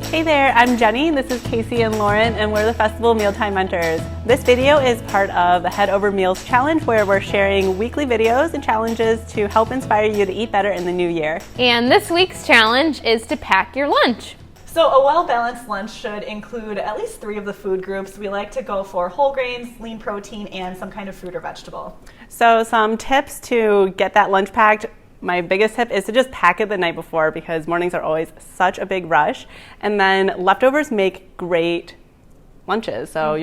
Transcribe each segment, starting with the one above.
Hey there, I'm Jenny, and this is Casey and Lauren, and we're the Festival Mealtime Mentors. This video is part of the Head Over Meals Challenge, where we're sharing weekly videos and challenges to help inspire you to eat better in the new year. And this week's challenge is to pack your lunch. So a well-balanced lunch should include at least 3 of the food groups. We like to go for whole grains, lean protein, and some kind of fruit or vegetable. So some tips to get that lunch packed. My biggest tip is to just pack it the night before, because mornings are always such a big rush. And then leftovers make great lunches. So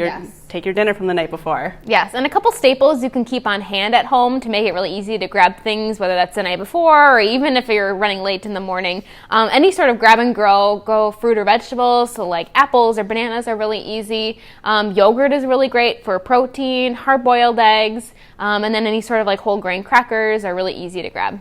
take your dinner from the night before. Yes, and a couple staples you can keep on hand at home to make it really easy to grab things, whether that's the night before or even if you're running late in the morning. Any sort of grab and go fruit or vegetables, so like apples or bananas are really easy. Yogurt is really great for protein, hard-boiled eggs, and then any sort of like whole grain crackers are really easy to grab.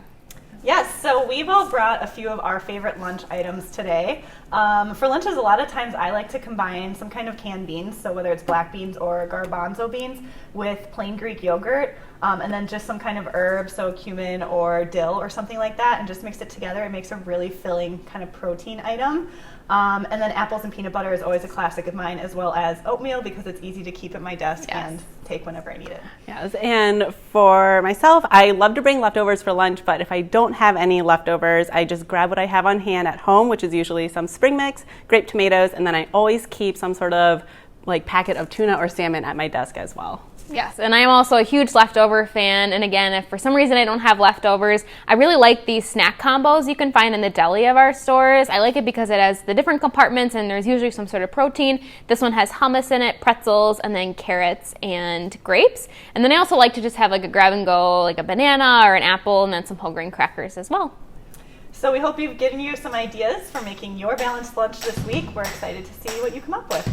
Yes, so we've all brought a few of our favorite lunch items today. For lunches, a lot of times I like to combine some kind of canned beans, so whether it's black beans or garbanzo beans, with plain Greek yogurt, and then just some kind of herb, so cumin or dill or something like that, and just mix it together. It makes a really filling kind of protein item. And then apples and peanut butter is always a classic of mine, as well as oatmeal, because it's easy to keep at my desk and take whenever I need it. Yes, and for myself, I love to bring leftovers for lunch, but if I don't have any leftovers, I just grab what I have on hand at home, which is usually some spring mix, grape tomatoes, and then I always keep some sort of like packet of tuna or salmon at my desk as well. Yes, and I'm also a huge leftover fan, and again, if for some reason I don't have leftovers, I really like these snack combos you can find in the deli of our stores. I like it because it has the different compartments and there's usually some sort of protein. This one has hummus in it, pretzels, and then carrots and grapes. And then I also like to just have like a grab and go, like a banana or an apple, and then some whole grain crackers as well. So we hope we've given you some ideas for making your balanced lunch this week. We're excited to see what you come up with.